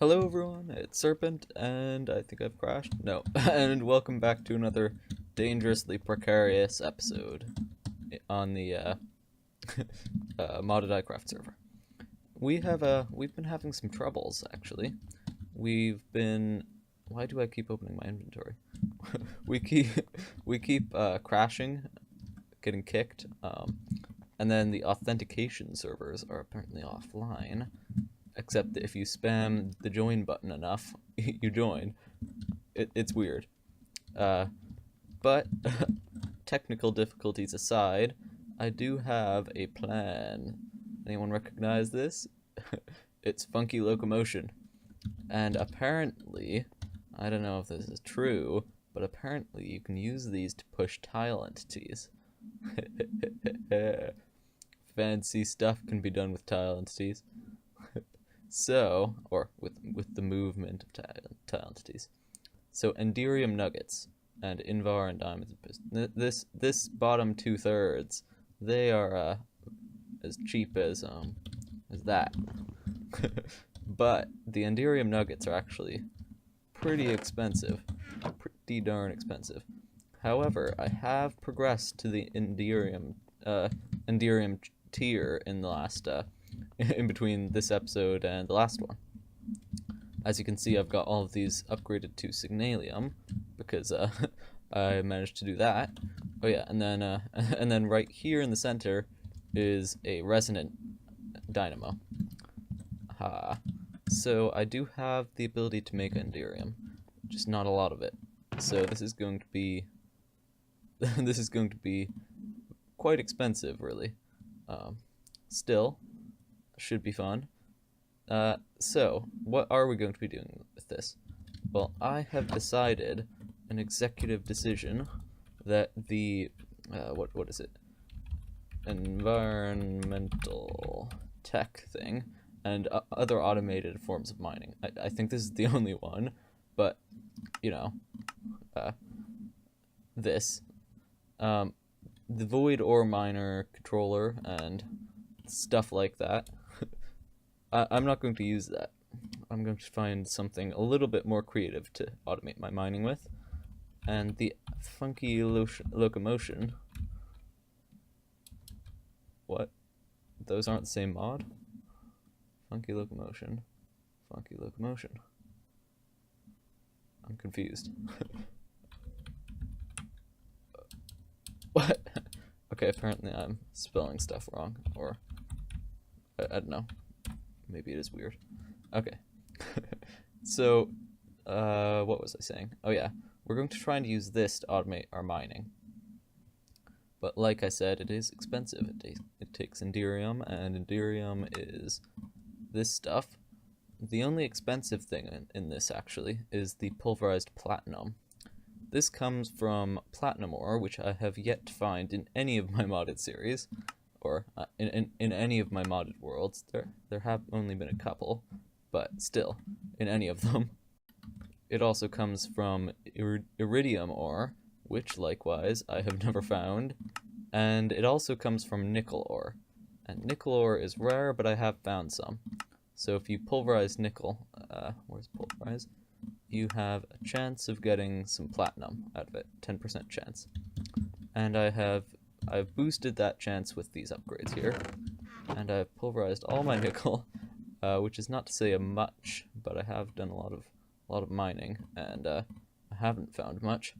Hello everyone, it's Serpent, and I think I've crashed. No, and welcome back to another dangerously precarious episode on the modded iCraft server. We've been having some troubles actually. Why do I keep opening my inventory? we keep crashing, getting kicked, and then the authentication servers are apparently offline. Except that if you spam the join button enough, you join. It's weird. But technical difficulties aside, I do have a plan. Anyone recognize this? It's funky locomotion. And apparently, I don't know if this is true, but apparently you can use these to push tile entities. Fancy stuff can be done with tile entities. So, or with the movement of tile entities. So Enderium nuggets and Invar and diamonds. This bottom 2/3, they are as cheap as that. But the Enderium nuggets are actually pretty expensive, pretty darn expensive. However, I have progressed to the Enderium tier in the last in between this episode and the last one. As you can see, I've got all of these upgraded to Signalium because I managed to do that. Oh yeah, and then right here in the center is a resonant dynamo. So I do have the ability to make Enderium, just not a lot of it. So this is going to be quite expensive, really. Still, should be fun. So, what are we going to be doing with this? Well, I have decided, an executive decision, that the, what is it? Environmental tech thing, and other automated forms of mining. I think this is the only one, but, you know, this. The void ore miner controller and stuff like that. I'm not going to use that. I'm going to find something a little bit more creative to automate my mining with. And the funky locomotion. What? Those aren't the same mod? Funky locomotion. Funky locomotion. I'm confused. What? Okay, apparently I'm spelling stuff wrong, or I don't know. Maybe it is weird. Okay. So, what was I saying? Oh yeah, we're going to try and use this to automate our mining. But like I said, it is expensive. It takes Enderium, and Enderium is this stuff. The only expensive thing in this, actually, is the pulverized platinum. This comes from platinum ore, which I have yet to find in any of my modded series. Or in any of my modded worlds. There have only been a couple, but still, in any of them. It also comes from iridium ore, which likewise I have never found, and it also comes from nickel ore. And nickel ore is rare, but I have found some. So if you pulverize nickel, where's pulverize? You have a chance of getting some platinum out of it, 10% chance. And I've boosted that chance with these upgrades here, and I've pulverized all my nickel, which is not to say a much, but I have done a lot of mining, and I haven't found much.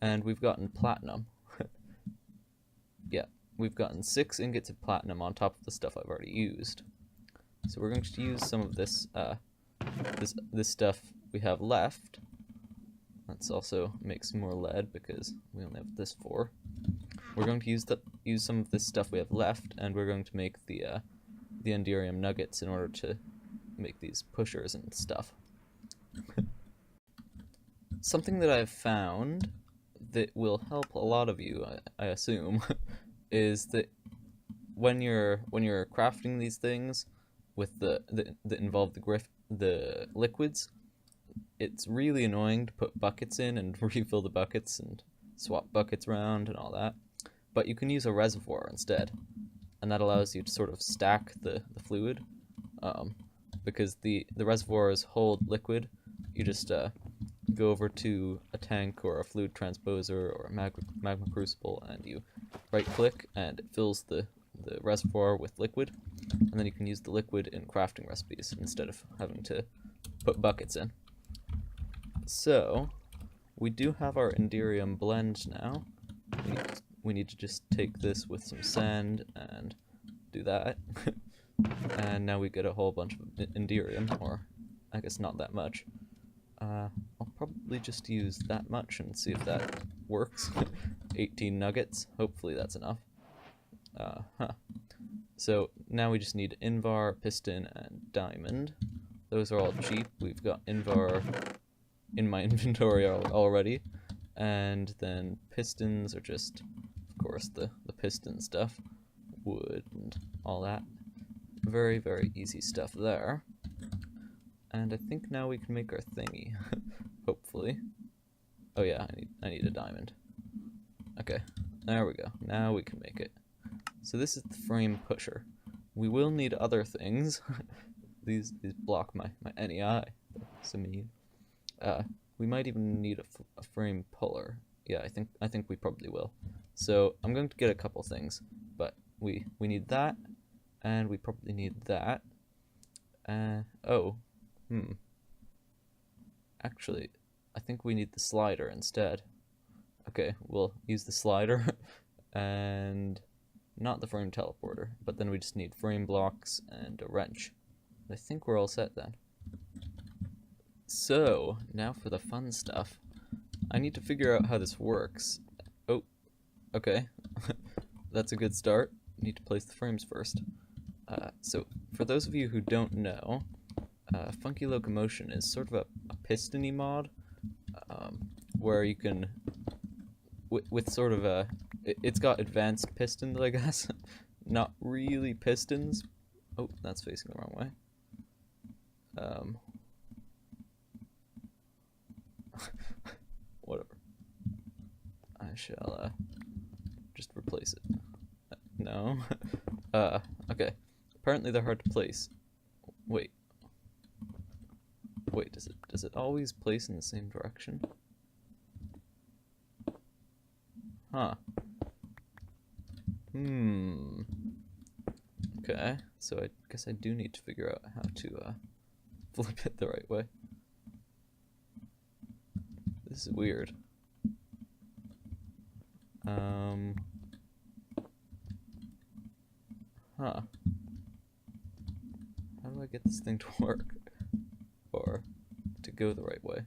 And we've gotten platinum. Yeah, we've gotten 6 ingots of platinum on top of the stuff I've already used. So we're going to use some of this this stuff we have left. Let's also make some more lead because we only have this 4. We're going to use some of this stuff we have left, and we're going to make the Enderium nuggets in order to make these pushers and stuff. Something that I've found that will help a lot of you, I assume, is that when you're crafting these things with that involve the liquids, it's really annoying to put buckets in and refill the buckets and swap buckets around and all that. But you can use a reservoir instead, and that allows you to sort of stack the fluid. because the reservoirs hold liquid. You just go over to a tank or a fluid transposer or a magma crucible, and you right-click, and it fills the reservoir with liquid, and then you can use the liquid in crafting recipes instead of having to put buckets in. So, we do have our Enderium blend now. We need to just take this with some sand and do that. And now we get a whole bunch of Enderium, or I guess not that much. I'll probably just use that much and see if that works. 18 nuggets, hopefully that's enough. So now we just need Invar, Piston, and Diamond. Those are all cheap. We've got Invar in my inventory already. And then Pistons are just, of course, the piston stuff. Wood and all that. Very, very easy stuff there. And I think now we can make our thingy. Hopefully. Oh yeah, I need a diamond. Okay, there we go. Now we can make it. So this is the frame pusher. We will need other things. these block my NEI. So mean. We might even need a frame puller. Yeah, I think we probably will. So I'm going to get a couple things, but we need that, and we probably need that. Actually, I think we need the slider instead. Okay, we'll use the slider and not the frame teleporter, but then we just need frame blocks and a wrench. I think we're all set then. So, now for the fun stuff. I need to figure out how this works. Oh, okay. That's a good start. Need to place the frames first. So, for those of you who don't know, Funky Locomotion is sort of a piston-y mod, where you can, with sort of a, it's got advanced pistons, I guess. Not really pistons. Oh, that's facing the wrong way. Whatever. I shall just replace it. No. Okay. Apparently they're hard to place. Wait, does it always place in the same direction? Huh. Okay, so I guess I do need to figure out how to flip it the right way. This is weird. Huh. How do I get this thing to work? Or to go the right way?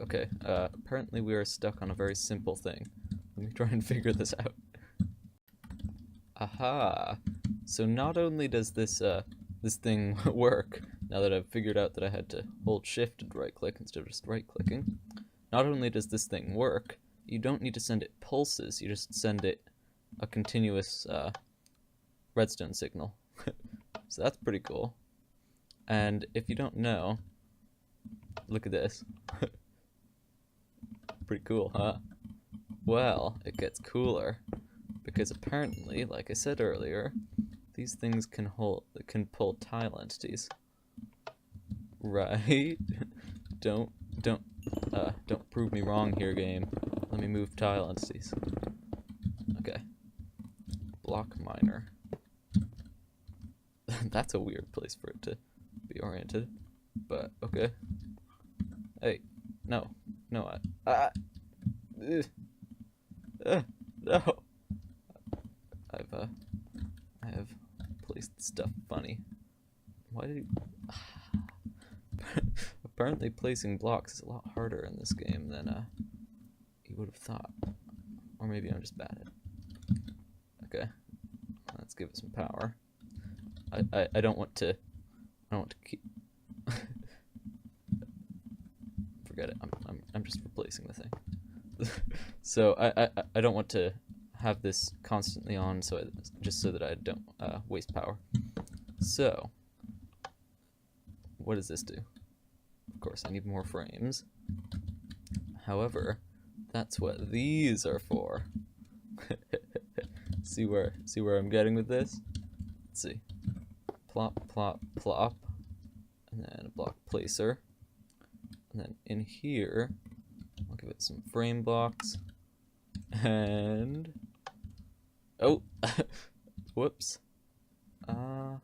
Okay, apparently we are stuck on a very simple thing. Let me try and figure this out. Aha! So not only does this thing work, now that I've figured out that I had to hold shift and right click instead of just right clicking, not only does this thing work, you don't need to send it pulses, you just send it a continuous redstone signal. So that's pretty cool. And if you don't know, look at this. Pretty cool, huh? Well, it gets cooler, because apparently, like I said earlier, these things can pull tile entities. Right? Don't prove me wrong here, game. Let me move tile entities. Okay. Block miner. That's a weird place for it to be oriented, but okay. Hey, no, no, no. I have placed stuff funny. Why did you? Apparently, placing blocks is a lot harder in this game than you would have thought, or maybe I'm just bad at it. Okay, let's give it some power. I don't want to keep. Forget it. I'm just replacing the thing. So I don't want to have this constantly on, so just so that I don't waste power. So what does this do? Of course, I need more frames. However, that's what these are for. See where I'm getting with this? Let's see. plop, plop, and then a block placer. And then in here, I'll give it some frame blocks. And oh, whoops. How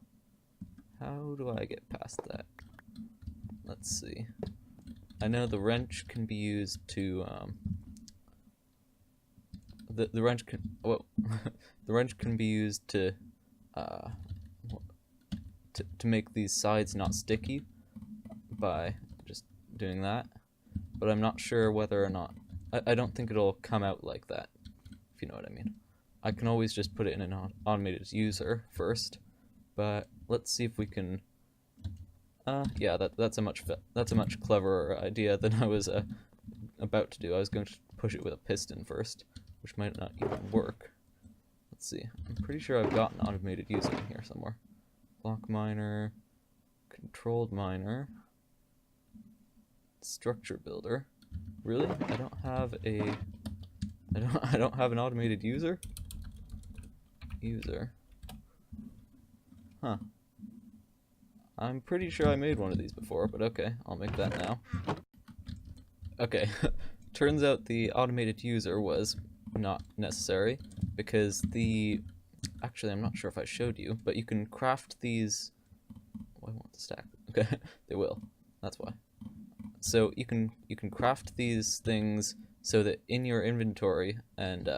do I get past that? Let's see. I know the wrench can be used to the wrench can the wrench can be used to make these sides not sticky by just doing that, but I'm not sure whether or not I don't think it'll come out like that, if you know what I mean. I can always just put it in an automated user first, but let's see if we can. Yeah, that's a much cleverer idea than I was about to do. I was going to push it with a piston first, which might not even work. Let's see. I'm pretty sure I've got an automated user in here somewhere. Block miner, controlled miner, structure builder. Really? I don't have an automated user? User. Huh. I'm pretty sure I made one of these before, but okay, I'll make that now. Okay, turns out the automated user was not necessary because actually I'm not sure if I showed you, but you can craft these. Oh, I want the stack. Okay, they will. That's why. So you can craft these things so that in your inventory and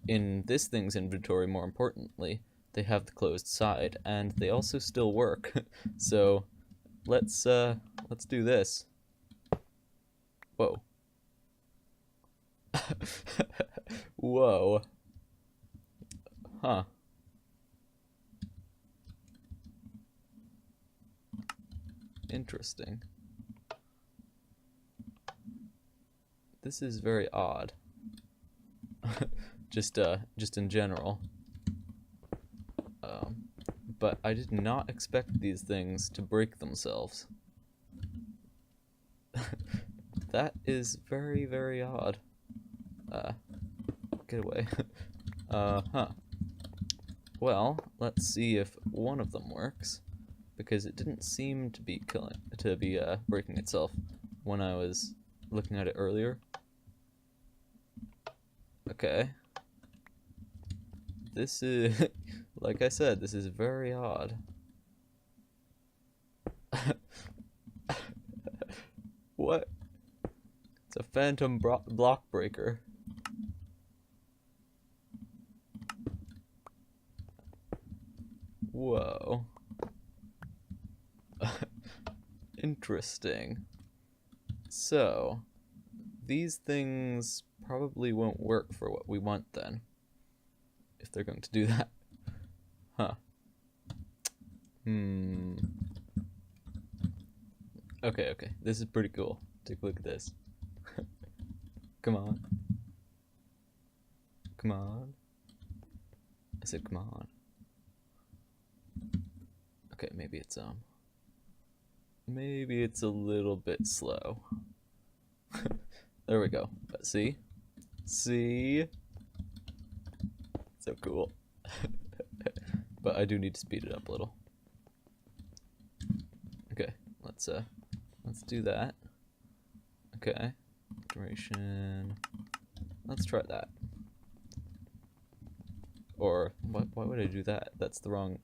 in this thing's inventory, more importantly, they have the closed side, and they also still work. So let's do this. Whoa. Whoa. Huh. Interesting. This is very odd. just in general. But I did not expect these things to break themselves. That is very, very odd. Get away. Huh. Well, let's see if one of them works, because it didn't seem to be breaking itself when I was looking at it earlier. Okay. This is, like I said, this is very odd. What? It's a phantom block breaker. Whoa. Interesting. So, these things probably won't work for what we want then, if they're going to do that. Huh. Okay, this is pretty cool. Take a look at this. Come on. Come on. I said come on. Okay, maybe it's a little bit slow. There we go. But see? See? So cool. But I do need to speed it up a little. Okay, let's do that. Okay. Duration. Let's try that. Or why would I do that? That's the wrong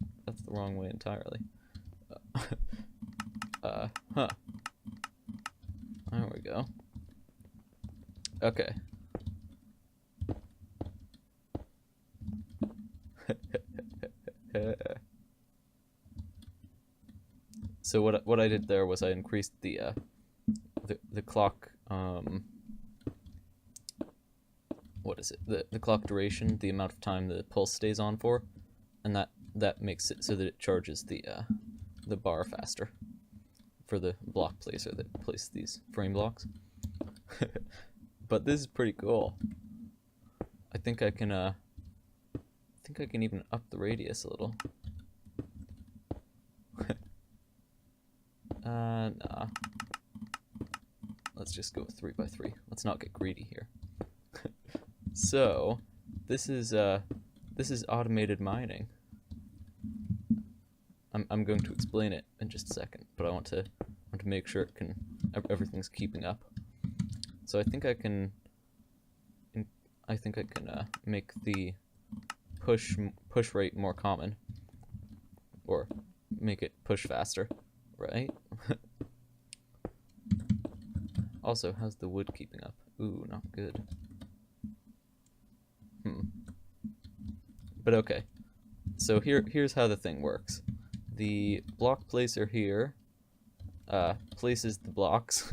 way entirely. Huh. There we go. Okay. So what I did there was I increased the clock what is it? The clock duration, the amount of time the pulse stays on for, and that makes it so that it charges the bar faster for the block placer that places these frame blocks. But this is pretty cool. I think I can even up the radius a little. Nah. Let's just go with 3x3. Let's not get greedy here. So, this is automated mining. I'm going to explain it in just a second, but I want to make sure everything's keeping up. So I think I can make the push rate more common, or make it push faster, right? Also, how's the wood keeping up? Ooh, not good. But okay. So here's how the thing works. The block placer here places the blocks,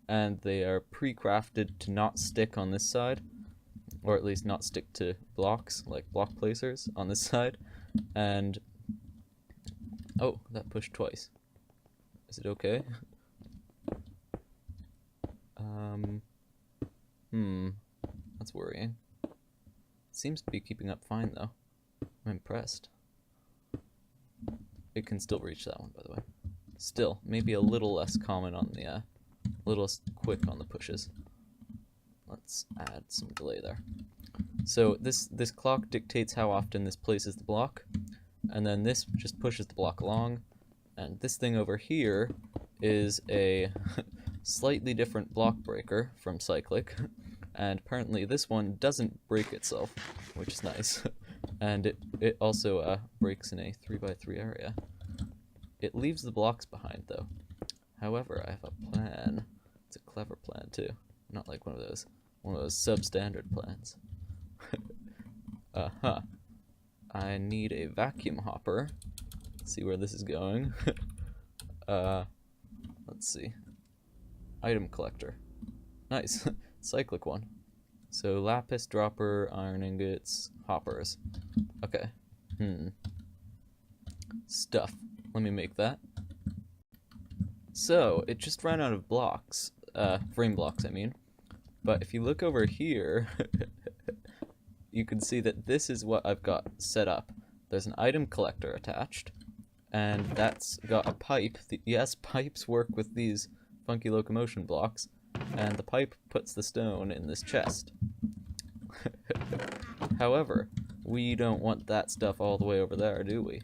and they are pre-crafted to not stick on this side, or at least not stick to blocks, like block placers on this side. And oh, that pushed twice. Is it okay? That's worrying. Seems to be keeping up fine though. I'm impressed. It can still reach that one, by the way. Still, maybe a little less common on the, a little less quick on the pushes. Let's add some delay there. So this clock dictates how often this places the block, and then this just pushes the block along, and this thing over here is a slightly different block breaker from cyclic, and apparently this one doesn't break itself, which is nice. And it also breaks in a 3x3 area. It leaves the blocks behind though. However, I have a plan. It's a clever plan too. Not like one of those substandard plans. I need a vacuum hopper. Let's see where this is going. Let's see. Item collector. Nice. Cyclic one. So lapis, dropper, iron ingots, hoppers. Okay. Stuff. Let me make that. So it just ran out of blocks. Frame blocks, I mean. But if you look over here, you can see that this is what I've got set up. There's an item collector attached, and that's got a pipe. Yes, pipes work with these funky locomotion blocks, and the pipe puts the stone in this chest. However, we don't want that stuff all the way over there, do we?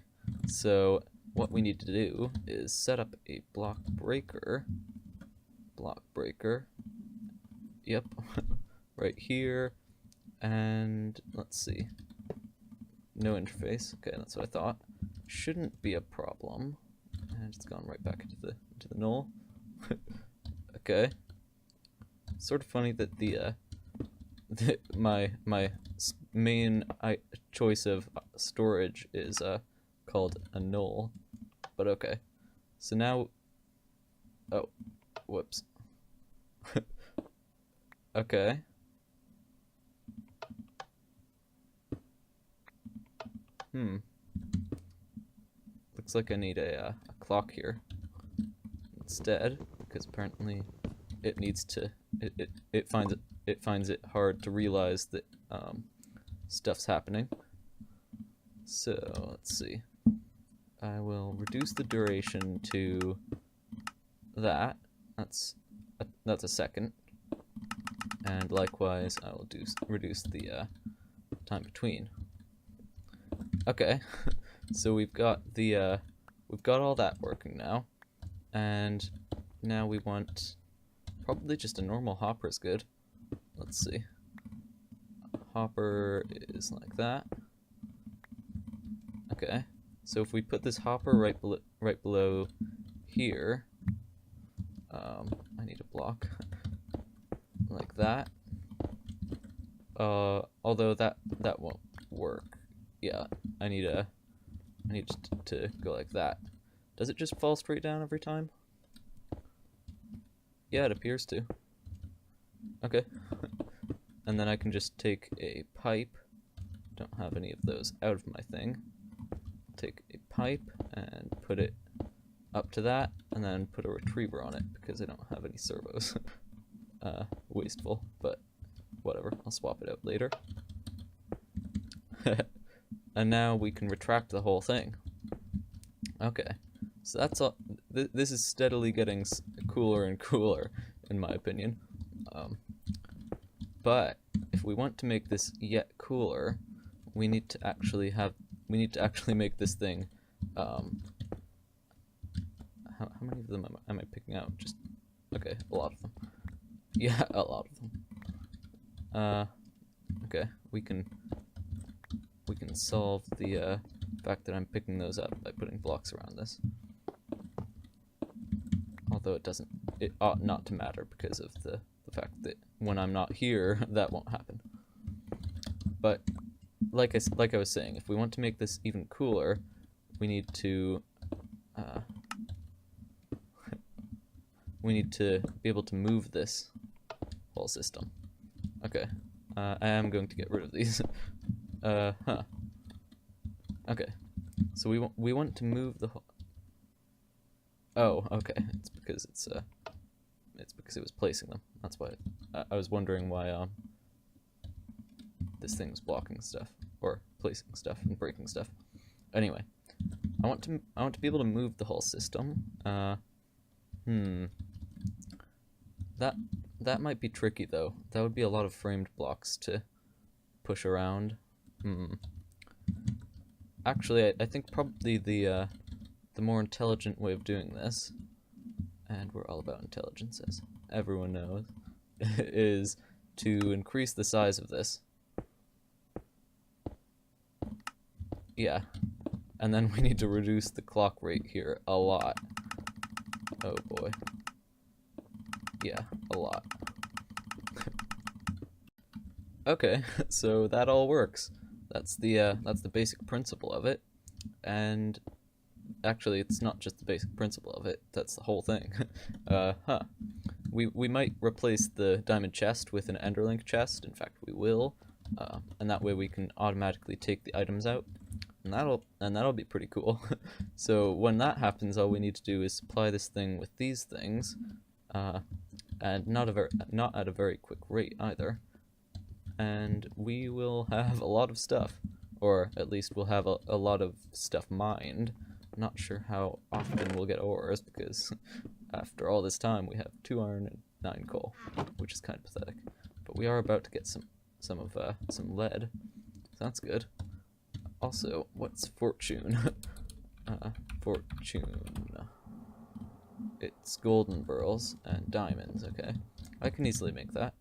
So what we need to do is set up a block breaker. Yep. Right here. And let's see. No interface. Okay, that's what I thought. Shouldn't be a problem. And it's gone right back into the null. Okay. Sort of funny that my main choice of storage is called a null. But okay. So now, oh, whoops. Okay. Looks like I need a clock here instead, because apparently it needs to. It finds it hard to realize that stuff's happening. So let's see. I will reduce the duration to that. That's a second, and likewise I will reduce the time between. Okay, so we've got all that working now, and now we want probably just a normal hopper is good. Let's see. Hopper is like that. Okay, so if we put this hopper right below here, I need a block like that. Although that won't work. Yeah, I need to go like that. Does it just fall straight down every time? Yeah, it appears to. Okay. And then I can just take a pipe. Don't have any of those out of my thing. Take a pipe and put it up to that, and then put a retriever on it because I don't have any servos. Wasteful, but whatever. I'll swap it out later. And now we can retract the whole thing. Okay, so that's all. This is steadily getting cooler and cooler, in my opinion. But if we want to make this yet cooler, we need to actually make this thing many of them am I picking out? Just, okay, a lot of them. Yeah, a lot of them. Okay, we can solve the fact that I'm picking those up by putting blocks around this. Although it ought not to matter because of the fact that when I'm not here, that won't happen. But like I was saying, if we want to make this even cooler, we need to be able to move this whole system. Okay, I am going to get rid of these. Okay, so we want to move the whole. Oh, okay. It's because it was placing them. That's why I was wondering why this thing was blocking stuff or placing stuff and breaking stuff. Anyway, I want to be able to move the whole system. That might be tricky though. That would be a lot of framed blocks to push around. Actually, I think probably the more intelligent way of doing this, and we're all about intelligence, as everyone knows, is to increase the size of this. Yeah, and then we need to reduce the clock rate here a lot. Oh boy. Yeah, a lot. Okay, so that all works. That's the basic principle of it, and actually it's not just the basic principle of it, that's the whole thing. We might replace the diamond chest with an enderlink chest. In fact, we will, and that way we can automatically take the items out, and that'll be pretty cool. So when that happens, all we need to do is supply this thing with these things, and not at a very quick rate either, and we will have a lot of stuff, or at least we'll have a lot of stuff mined. Not sure how often we'll get ores, because after all this time we have 2 iron and 9 coal, which is kind of pathetic. But we are about to get some lead, so that's good. Also, what's fortune? Fortune. It's golden burls and diamonds. Okay, I can easily make that.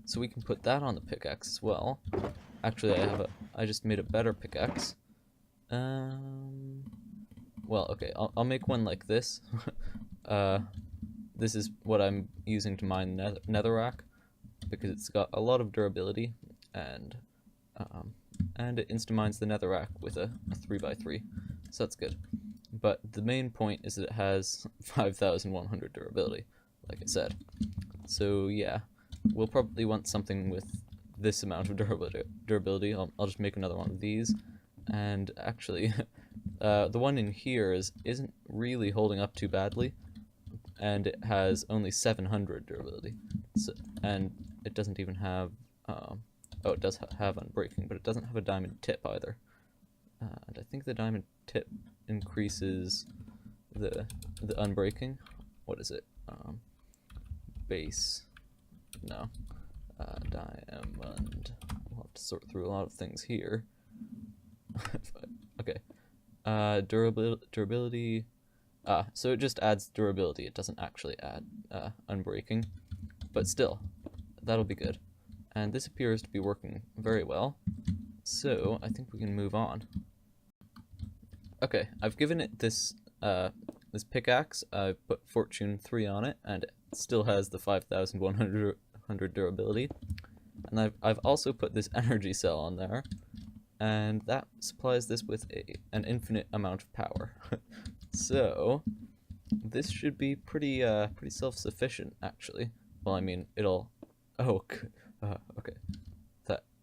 So we can put that on the pickaxe as well. Actually, I just made a better pickaxe. Well, okay, I'll make one like this. This is what I'm using to mine netherrack, because it's got a lot of durability, and it insta-mines the netherrack with a 3x3, so that's good. But the main point is that it has 5,100 durability, like I said. So yeah, we'll probably want something with this amount of durability. I'll just make another one of these. And actually, the one in here isn't really holding up too badly, and it has only 700 durability. So, and it doesn't even have, oh, it does have unbreaking, but it doesn't have a diamond tip either. And I think the diamond tip increases the unbreaking. What is it? Base. No. Diamond. We'll have to sort through a lot of things here. Okay. Durability. So it just adds durability. It doesn't actually add unbreaking. But still, that'll be good. And this appears to be working very well. So I think we can move on. Okay, I've given it this this pickaxe. I've put Fortune 3 on it, and it still has the 5,100 durability. And I've also put this energy cell on there, and that supplies this with an infinite amount of power. So this should be pretty self-sufficient, actually. Well, I mean, it'll. Oh, okay.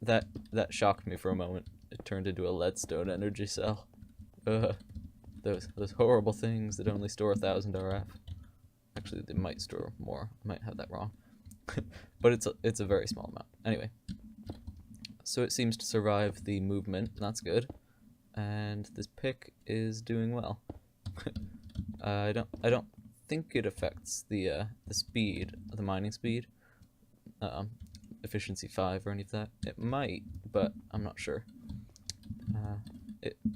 That shocked me for a moment. It turned into a leadstone energy cell. Those horrible things that only store 1,000 RF. Actually, they might store more. I might have that wrong. But it's a very small amount. Anyway, so it seems to survive the movement. That's good. And this pick is doing well. I don't think it affects the speed, the mining speed, efficiency 5 or any of that. It might, but I'm not sure.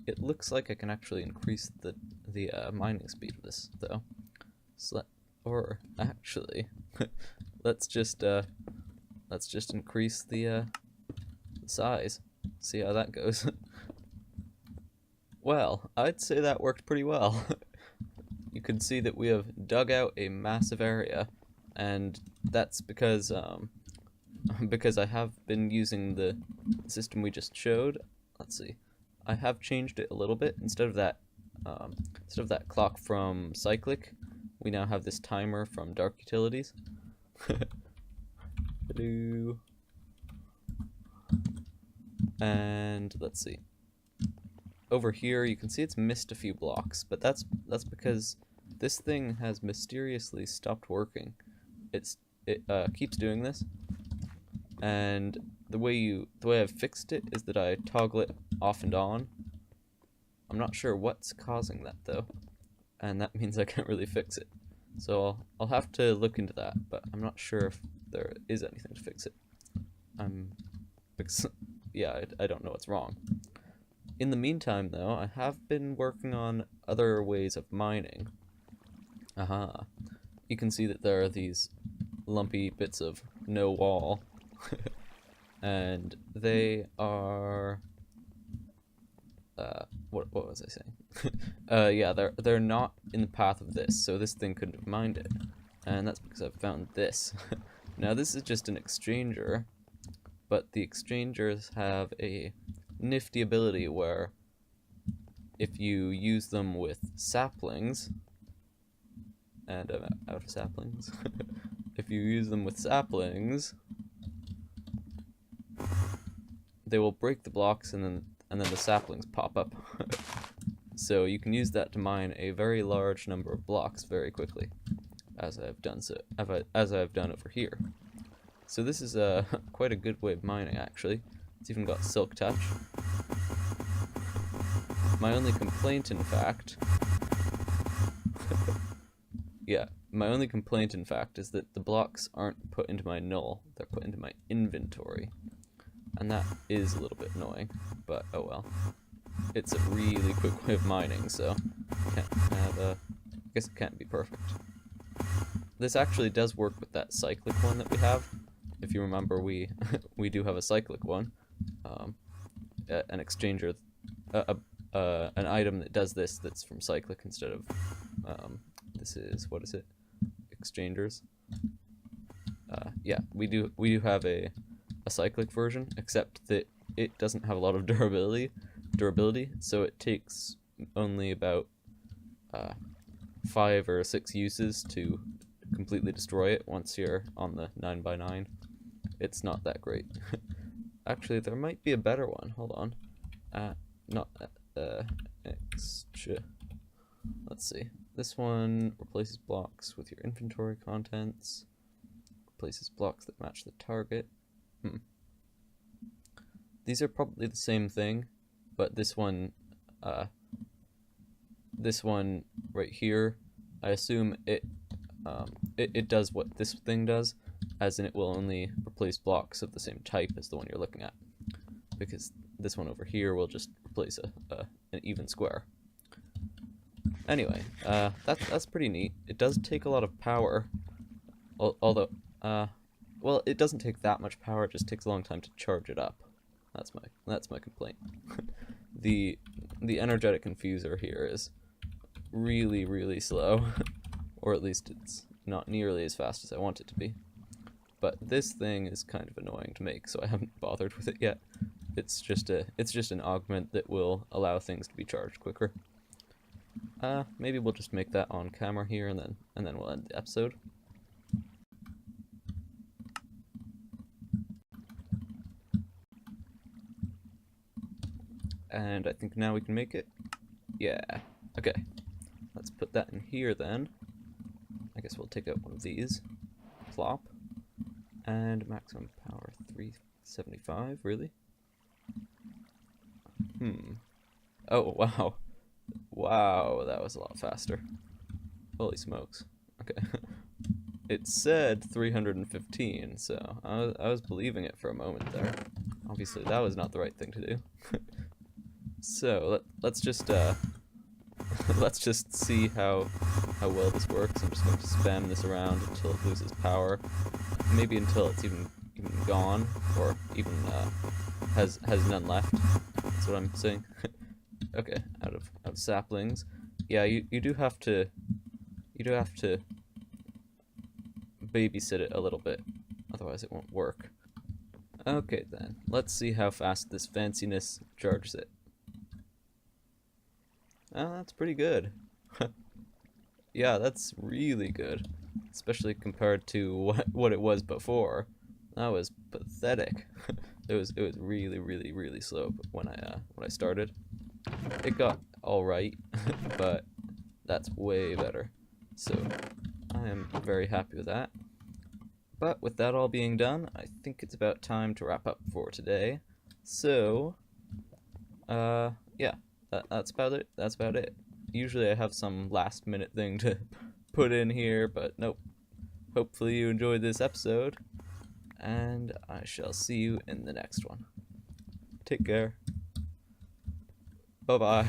It looks like I can actually increase the the mining speed of this though. So or actually, let's just increase the size. See how that goes. Well, I'd say that worked pretty well. You can see that we have dug out a massive area, and that's because because I have been using the system we just showed. Let's see, I have changed it a little bit. Instead of that clock from cyclic, we now have this timer from dark utilities. And let's see. Over here, you can see it's missed a few blocks, but that's because this thing has mysteriously stopped working. It keeps doing this, and the way I've fixed it is that I toggle it off and on. I'm not sure what's causing that though, and that means I can't really fix it. So I'll have to look into that, but I'm not sure if there is anything to fix it. Because yeah, I don't know what's wrong. In the meantime, though, I have been working on other ways of mining. Aha. You can see that there are these lumpy bits of no wall. And they are... what was I saying? Yeah, they're not in the path of this, so this thing couldn't have mined it. And that's because I've found this. Now, this is just an exchanger, but the exchangers have a nifty ability where if you use them with saplings, and I'm out of saplings, if you use them with saplings, they will break the blocks and then the saplings pop up. So you can use that to mine a very large number of blocks very quickly, as I've done over here. So this is quite a good way of mining, actually. It's even got silk touch. My only complaint, in fact... yeah, my only complaint, in fact, is that the blocks aren't put into my null. They're put into my inventory. And that is a little bit annoying, but oh well. It's a really quick way of mining, so I guess it can't be perfect. This actually does work with that cyclic one that we have. If you remember, we do have a cyclic one. An exchanger, an item that does this that's from cyclic instead of, this is, what is it? Exchangers. Yeah, we do have a cyclic version, except that it doesn't have a lot of durability, so it takes only about 5 or 6 uses to completely destroy it once you're on the 9x9. It's not that great. Actually, there might be a better one. Hold on. Let's see. This one replaces blocks with your inventory contents. Replaces blocks that match the target. These are probably the same thing, but this one right here, I assume it does what this thing does, as in it will only replace blocks of the same type as the one you're looking at, because this one over here will just replace an even square. Anyway, that's pretty neat. It does take a lot of power, although well, it doesn't take that much power. It just takes a long time to charge it up. That's my complaint. The energetic infuser here is really slow, or at least it's not nearly as fast as I want it to be. But this thing is kind of annoying to make, so I haven't bothered with it yet. It's just an augment that will allow things to be charged quicker. Maybe we'll just make that on camera here, and then we'll end the episode. And I think now we can make it. Yeah. Okay. Let's put that in here then. I guess we'll take out one of these. Plop. And maximum power 375, really? Oh, wow. Wow, that was a lot faster. Holy smokes. Okay. It said 315, so I was believing it for a moment there. Obviously, that was not the right thing to do. So, let's just let's just see how well this works. I'm just going to spam this around until it loses power. Maybe until it's even gone, or even has none left. That's what I'm saying. Okay, out of saplings. Yeah, you do have to babysit it a little bit, otherwise it won't work. Okay then, let's see how fast this fanciness charges it. Oh, that's pretty good. Yeah, that's really good, especially compared to what it was before. That was pathetic. It was really slow when I started. It got all right, but that's way better. So I am very happy with that. But with that all being done, I think it's about time to wrap up for today. So, yeah, that's about it. That's about it. Usually I have some last minute thing to put in here, but nope. Hopefully you enjoyed this episode, and I shall see you in the next one. Take care. Bye-bye.